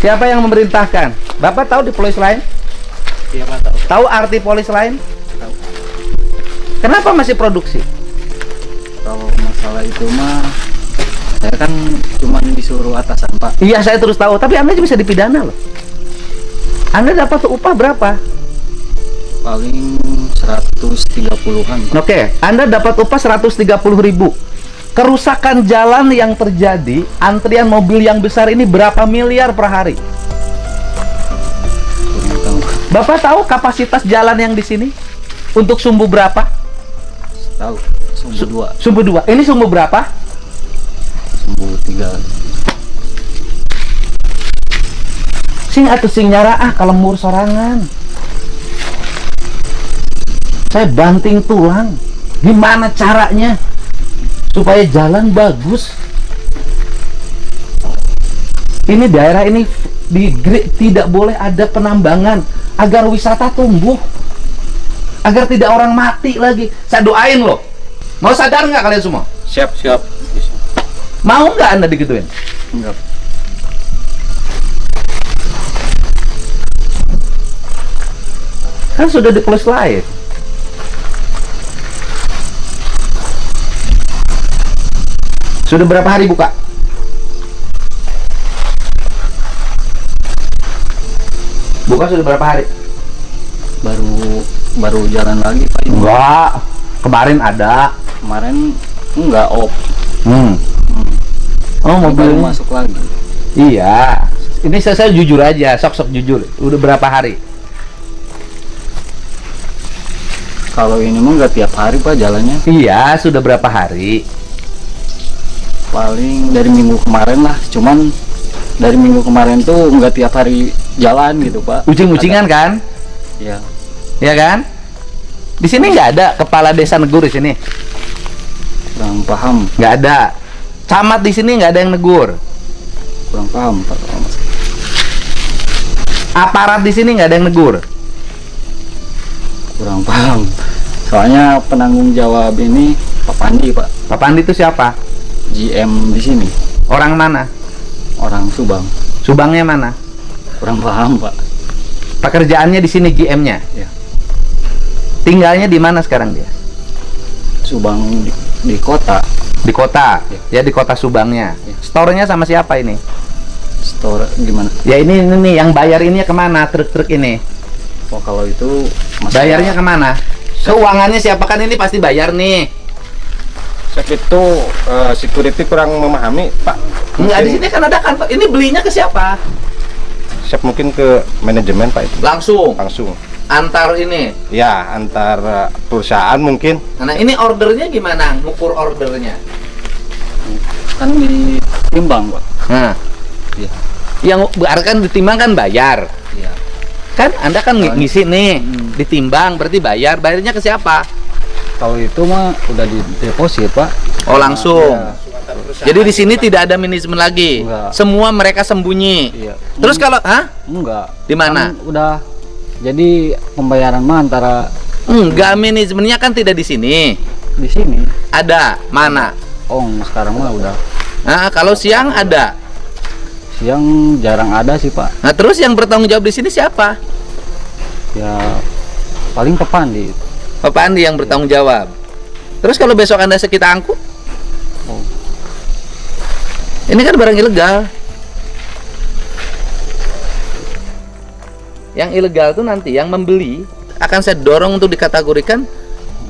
Siapa yang memerintahkan? Bapak tahu di polis lain? Iya Pak, tahu. Tahu arti polis lain? Tahu. Kenapa masih produksi? Kalau masalah itu mah saya kan cuma disuruh atasan Pak. Iya, saya terus tahu, tapi Anda bisa dipidana loh. Anda dapat upah berapa? Paling 130-an Pak. Oke, Anda dapat upah 130.000. Kerusakan jalan yang terjadi, antrian mobil yang besar ini berapa miliar per hari? Kurang tahu. Bapak tahu kapasitas jalan yang di sini? Untuk sumbu berapa? Tahu. Sumbu 2, Sumbu 2. Ini sumbu berapa? sumbu 3. Sing atuh sing nyaraah kalembur sorangan. Saya banting tulang. Gimana caranya supaya jalan bagus? Ini daerah ini tidak boleh ada penambangan agar wisata tumbuh, agar tidak orang mati lagi. Saya doain loh. Mau sadar nggak kalian semua? Siap. Mau nggak Anda digituin? Enggak. Kan sudah di polis lain. Sudah berapa hari buka? Buka sudah berapa hari? Baru jalan lagi Pak ini. Enggak. Kemarin ada. Kemarin enggak off. Oh, Baru mobilnya masuk lagi. Iya. Ini saya jujur aja, sok jujur. Udah berapa hari? Kalau ini mah nggak tiap hari Pak jalannya. Iya, sudah berapa hari? Paling dari minggu kemarin lah. Cuman dari minggu kemarin tuh nggak tiap hari jalan gitu Pak. Ucing-ucingan kan? Iya. Iya kan? Di sini nggak ada kepala desa negur di sini. Kurang paham. Nggak ada. Camat di sini nggak ada yang negur. Kurang paham Pak. Aparat di sini nggak ada yang negur. Kurang paham. Soalnya penanggung jawab ini Pak Pandi Pak. Pak Pandi itu siapa? GM di sini. Orang mana? Orang Subang. Subangnya mana? Kurang paham Pak. Pekerjaannya di sini GM-nya. Ya. Tinggalnya di mana sekarang dia? Subang di kota. Di kota. Ya. Ya di kota Subangnya. Ya. Store-nya sama siapa ini? Store gimana? Ya ini nih yang bayar ini kemana? Truk-truk ini. Oh kalau itu Bayarnya kemana? Keuangannya siapa, kan ini pasti bayar nih. Chef itu security kurang memahami Pak. Enggak, di sini kan ada kantor. Ini belinya ke siapa? Chef mungkin ke manajemen Pak itu. Langsung antar ini. Ya, antar perusahaan mungkin. Nah ini ordernya gimana? Ngukur ordernya? kan ditimbang Pak. Nah, Iya. yang berarti kan ditimbang kan bayar. Iya. Kan Anda kan ngisi nih, ditimbang berarti bayar. Bayarnya ke siapa? Kalau itu mah udah di deposit Pak. Oh langsung. Iya. Jadi di sini tidak ada manajemen lagi. Enggak. Semua mereka sembunyi. Iya. Terus kalau, Enggak. Di mana? Kan udah jadi pembayaran mah antara Enggak, manajemennya kan tidak di sini. di sini. Ada mana? Oh, sekarang mah udah Nah, kalau siang ada. siang jarang ada sih Pak. Nah, terus yang bertanggung jawab di sini siapa? Ya paling Pak Pandi. Pak Andi yang bertanggung jawab. Terus kalau besok Anda kita angkut? Oh. Ini kan barang ilegal. Yang ilegal tuh nanti yang membeli akan saya dorong untuk dikategorikan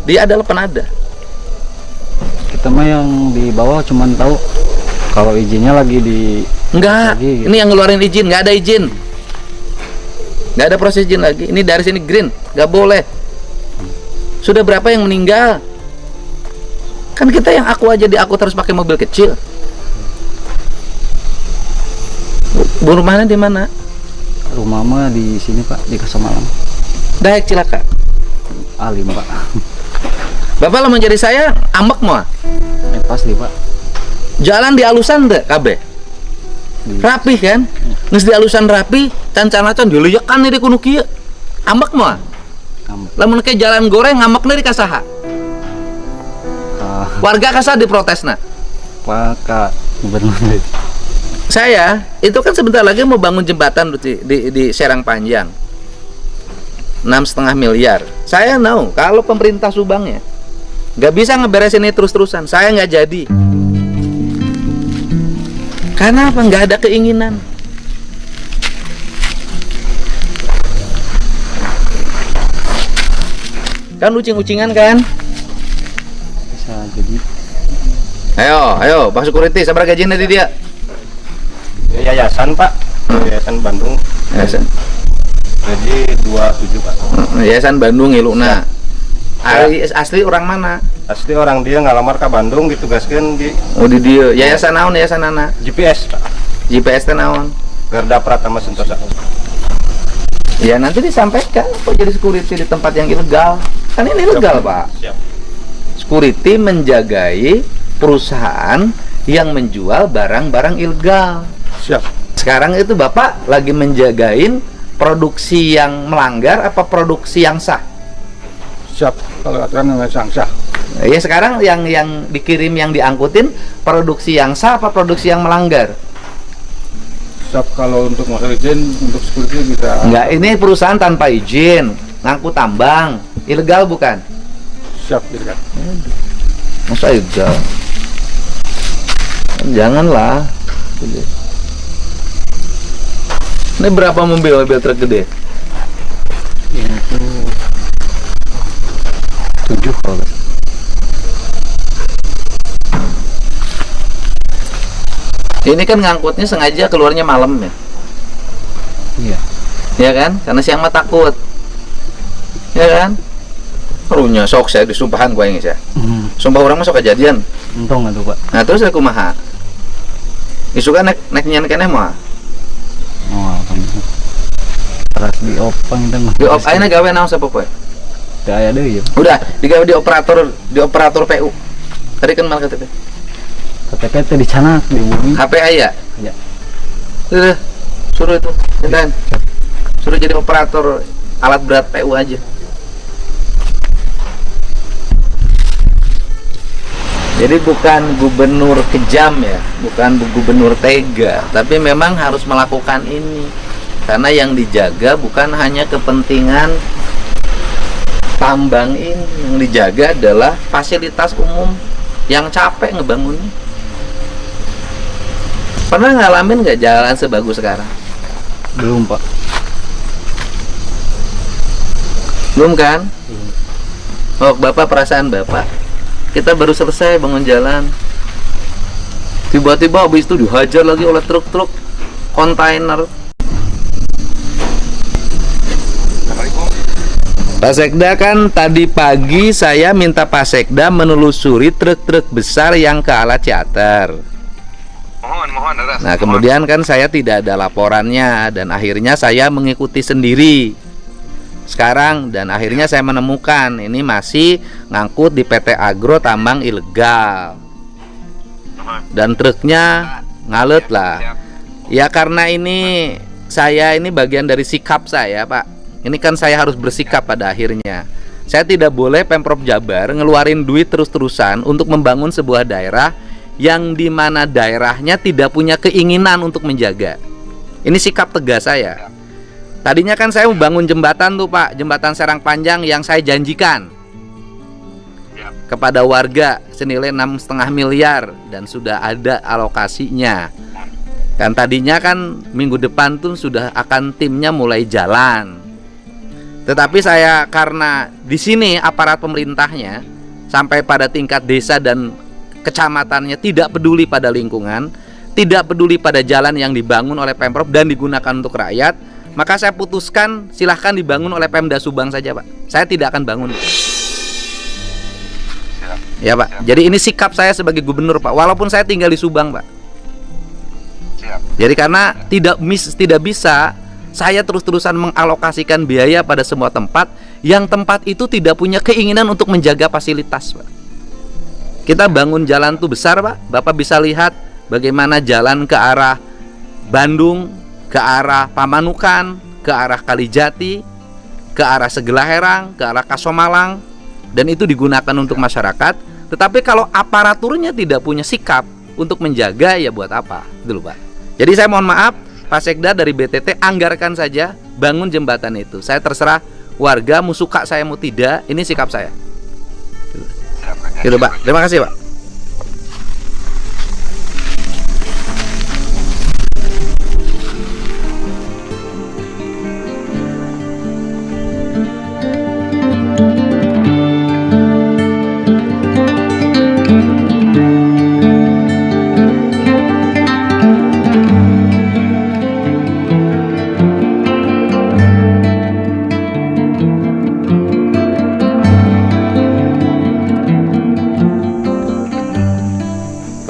dia adalah penada. Kita mah yang di bawah cuman tahu kalau izinnya lagi di Enggak, lagi, gitu. ini yang ngeluarin izin, nggak ada izin. Nggak ada proses izin lagi. Ini dari sini green, nggak boleh. Sudah berapa yang meninggal? Kan kita yang aku aja diangkut harus pakai mobil kecil. Bu rumahnya di mana? Rumah mah di sini Pak, di Kasamalang. Dayak cilaka. Alim Pak. Bapak lah menjadi saya ambek mau. Pasti Pak. Jalan di alusan deh KB. Rapi kan? Nges di alusan rapi, can-canacan dileyakan nih di kuno kieu. Ambek mau. Lamun ke jalan goreng ngambek nih di kasaha. Warga kasah diprotesna. Pak Kak Gubernur. Saya itu kan sebentar lagi mau bangun jembatan di Serang Panjang, 6,5 miliar. Saya tahu kalau pemerintah Subangnya nggak bisa ngeberesin ini terus-terusan, saya nggak jadi. Karena apa? Nggak ada keinginan. Kan ucing-ucingan kan? Bisa jadi. Ayo, Pak Security, sabar gajian dari dia. Yayasan Pak, Yayasan Bandung. Yayasan. Jadi 27 Pak. Yayasan Bandung Iluna. Asli orang mana? Asli orang dia ngalamar ke Bandung, ditugaskan di Oh di dia. Yayasan naon? Yayasan anak. GPS Pak. GPS teh naon? Garda Pratama Sentosa. Ya nanti disampaikan kok jadi security di tempat yang ilegal. Kan ini ilegal, Pak. Siap. Security menjagai perusahaan yang menjual barang-barang ilegal. Siap. Sekarang itu Bapak lagi menjagain produksi yang melanggar apa produksi yang sah? Siap. Kalau aturan yang sah. Ya sekarang yang dikirim yang diangkutin produksi yang sah apa produksi yang melanggar? Siap, kalau untuk masalah izin untuk security bisa. Enggak, ini perusahaan tanpa izin, ngangkut tambang, ilegal bukan? Siap, kan. Masa ilegal? Janganlah. Ini berapa mobil truk gede? Ini tuh 7 kalau nggak salah. Ini kan ngangkutnya sengaja keluarnya malam ya? Iya. Ya kan? Karena siang mah takut. Ya kan? Perunya sok saya disumpahan gua ini saya. Sumpah orang masuk kejadian. Untung nggak tuh Pak? Nah terus aku maha. Isu kan naiknya kene mah. Oh, kamu terus di opang itu mah. Di op ayeuna gawe naon sapopoe? Teu aya deui ya. Udah, digawe di operator PU. Tadi kan mal KTP. KTP teh di Canak di bumi. HP aya. Ya. Udah, suruh itu, Intan. Suruh jadi operator alat berat PU aja. Jadi bukan gubernur kejam ya, bukan gubernur tega, tapi memang harus melakukan ini. Karena yang dijaga bukan hanya kepentingan tambang ini, yang dijaga adalah fasilitas umum yang capek ngebangunnya. Pernah ngalamin nggak jalan sebagus sekarang? Belum Pak. Belum kan? Oh Bapak, perasaan Bapak, kita baru selesai bangun jalan, tiba-tiba habis itu dihajar lagi oleh truk-truk kontainer. Pak Sekda, kan tadi pagi saya minta Pak Sekda menelusuri truk-truk besar yang ke arah Ciater. Mohon Nah kemudian kan saya tidak ada laporannya dan akhirnya saya mengikuti sendiri sekarang, dan akhirnya saya menemukan ini masih ngangkut di PT Agro tambang ilegal dan truknya ngalet lah ya. Karena ini saya ini bagian dari sikap saya Pak, ini kan saya harus bersikap pada akhirnya. Saya tidak boleh Pemprov Jabar ngeluarin duit terus-terusan untuk membangun sebuah daerah yang dimana daerahnya tidak punya keinginan untuk menjaga. Ini sikap tegas saya. Tadinya kan saya membangun jembatan tuh Pak, jembatan Serang Panjang yang saya janjikan kepada warga senilai 6,5 miliar dan sudah ada alokasinya. Dan tadinya kan minggu depan tuh sudah akan timnya mulai jalan. Tetapi saya karena di sini aparat pemerintahnya sampai pada tingkat desa dan kecamatannya tidak peduli pada lingkungan, tidak peduli pada jalan yang dibangun oleh Pemprov dan digunakan untuk rakyat, maka saya putuskan silahkan dibangun oleh Pemda Subang saja Pak. Saya tidak akan bangun. Ya Pak. Jadi ini sikap saya sebagai gubernur Pak, walaupun saya tinggal di Subang Pak. Jadi karena tidak bisa saya terus-terusan mengalokasikan biaya pada semua tempat yang tempat itu tidak punya keinginan untuk menjaga fasilitas Pak. Kita bangun jalan tuh besar Pak, Bapak bisa lihat bagaimana jalan ke arah Bandung, ke arah Pamanukan, ke arah Kalijati, ke arah Segelaherang, ke arah Kasomalang, dan itu digunakan untuk masyarakat. Tetapi kalau aparaturnya tidak punya sikap untuk menjaga, ya buat apa? Itu loh Pak. Jadi saya mohon maaf, Pak Sekda dari BTT anggarkan saja bangun jembatan itu. Saya terserah warga mau suka saya mau tidak, ini sikap saya. Gitu Pak, terima kasih Pak.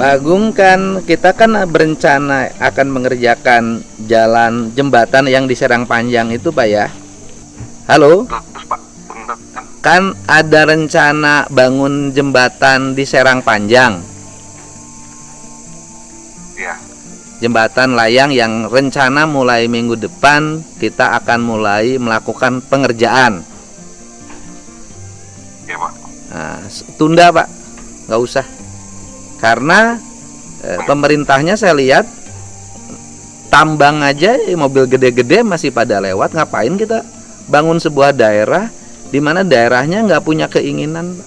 Pak Agung, kan kita kan berencana akan mengerjakan jalan jembatan yang di Serang Panjang itu Pak ya. Halo? Kan ada rencana bangun jembatan di Serang Panjang. Iya. Jembatan layang yang rencana mulai minggu depan kita akan mulai melakukan pengerjaan. Iya Pak. Nah, tunda Pak, nggak usah. Karena pemerintahnya saya lihat tambang aja mobil gede-gede masih pada lewat. Ngapain kita bangun sebuah daerah di mana daerahnya nggak punya keinginan?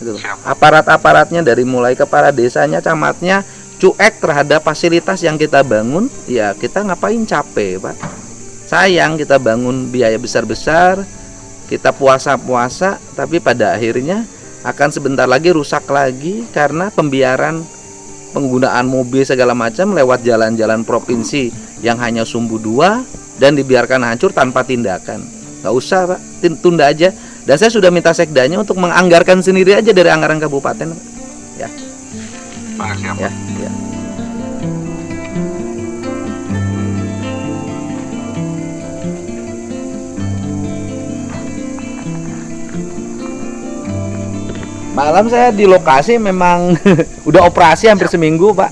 Gitu. Aparat-aparatnya dari mulai kepala desanya, camatnya cuek terhadap fasilitas yang kita bangun. Ya kita ngapain capek Pak? Sayang kita bangun biaya besar-besar, kita puasa-puasa, tapi pada akhirnya akan sebentar lagi rusak lagi karena pembiaran penggunaan mobil segala macam lewat jalan-jalan provinsi yang hanya sumbu 2 dan dibiarkan hancur tanpa tindakan. Nggak usah Pak, tunda aja. Dan saya sudah minta sekdanya untuk menganggarkan sendiri aja dari anggaran kabupaten Pak. Ya. Makasih ya Pak. Ya, ya. Malam saya di lokasi memang udah operasi hampir seminggu Pak.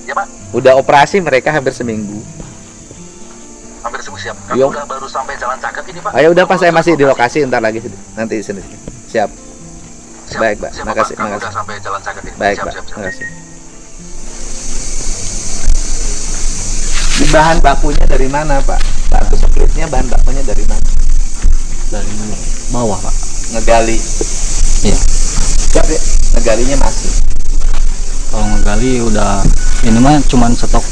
Ya Pak, Udah operasi mereka hampir seminggu. hampir semua siap. Kami Yo. udah baru sampai Jalan Cakep ini Pak. Ayo udah Pak, saya masih di lokasi, ntar lagi nanti sini. Siap. Siap. Baik Pak, Siap, makasih, Kami makasih. udah sampai Jalan Cakep ini. Baik siap, Pak, siap, siap. makasih. Di bahan bakunya dari mana Pak? Batu splitnya bahan bakunya dari mana? Dari bawah Pak. Ngegali. Iya. Tapi ngegalinya masih. Kalau ngegali udah ini mah cuman stok.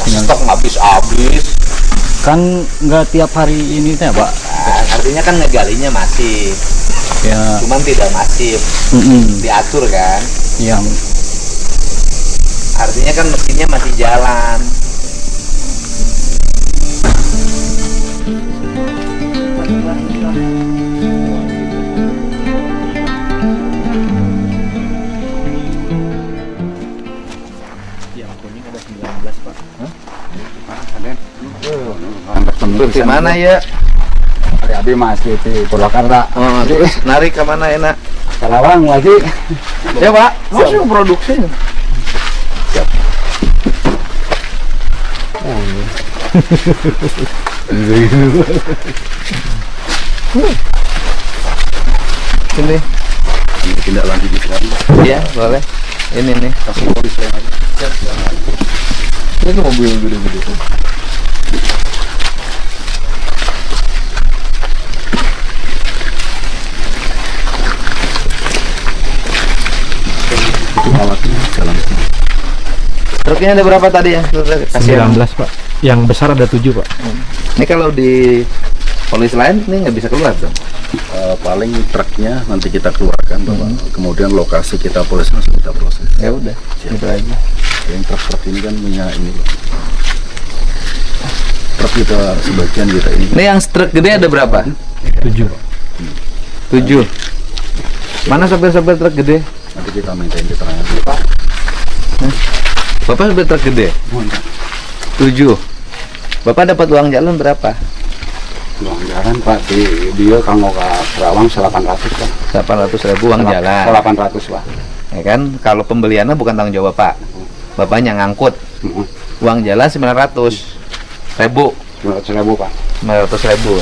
Stok habis-habis. Kan nggak tiap hari ini teh Pak. Nah, artinya kan ngegalinya masih, Ya. cuman tidak masif, diatur kan? Yang Artinya kan mesinnya masih jalan. yang kuning ada 19 Pak. Di mana ya? Hari abi masih di Purwakarta. Oh, terus narik ke mana enak? Karawang lagi. Ya Pak, masuk produksi. Siap. Sini. Tindak lanjut sekarang. Iya, boleh. Ini nih. Kasih polis lain aja. Ini mobil gede-gede. Alatnya jalan. Truknya ada berapa tadi ya? Kasih 19 Pak. Yang besar ada 7 Pak. Ini kalau di polis lain ini nggak bisa keluar dong. Paling truknya nanti kita keluarkan Bapak. Kemudian lokasi kita proses langsung kita proses. Ya udah, gitu aja. Yang truk ini kan punya ini Pak. Truk kita sebagian kita ini. Ini yang truk gede ada berapa? 7 Pak. 7. Mana sopir-sopir truk gede? Nanti kita mintain keterangan Pak. Bapak sopir truk gede? 7. Bapak dapat uang jalan berapa? Uang jalan Pak dia kalau ke Karawang 800 Pak. 800.000 uang jalan. 800 Pak. Ya kan, kalau pembeliannya bukan tanggung jawab Bapak. Bapaknya ngangkut. Uang jalan 900.000. 900.000 Pak. 900.000.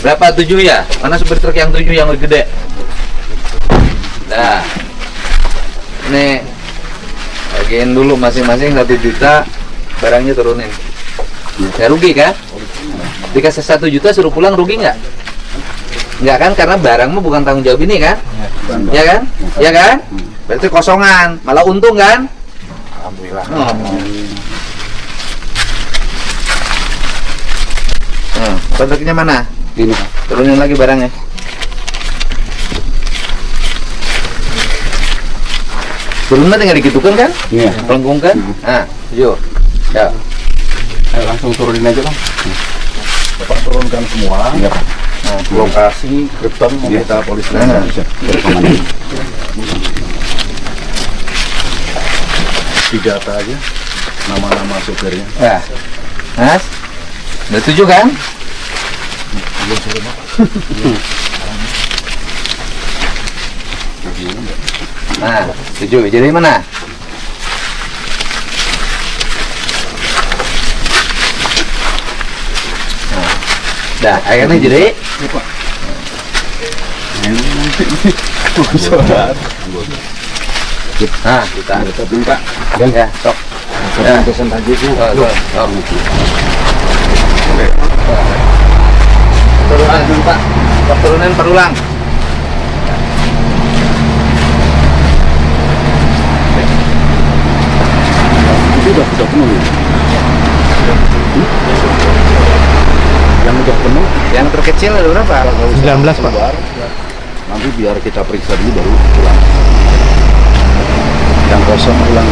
Berapa 7 ya? Mana supir truk yang 7 yang lebih gede? Dah. Nih, bagiin dulu masing-masing 1 juta, barangnya turunin. Ya rugi kan? Dikasih 1 juta suruh pulang rugi nggak? Nggak kan? Karena barangmu bukan tanggung jawab ini kan? Ya kan? Ya kan? Berarti kosongan, malah untung kan? Alhamdulillah. Kontaknya mana? Ini Pak. Turunin lagi barangnya. Turunnya tinggal digitukan kan? Iya. Pelengkungkan. Nah, tujuh. Ya. Ayo langsung turunin aja Bang. Bapak turunkan semua. Iya. Nah, lokasi gerbang kita polisi Indonesia. Didata aja nama-nama supirnya. Ya. Mas, udah 7 kan? Nah, 7. Jadi mana? Nah, dah, akhirnya jadi. Nah, kita minta ya, sok. Ya. pesan tadi itu. Sok. Turunan, Pak. Turunin perulang. Itu udah penuh. Yang udah penuh Yang terkecil ada berapa? 19 Pak. keluar. Nanti biar kita periksa dulu baru pulang. Yang kosong pulang.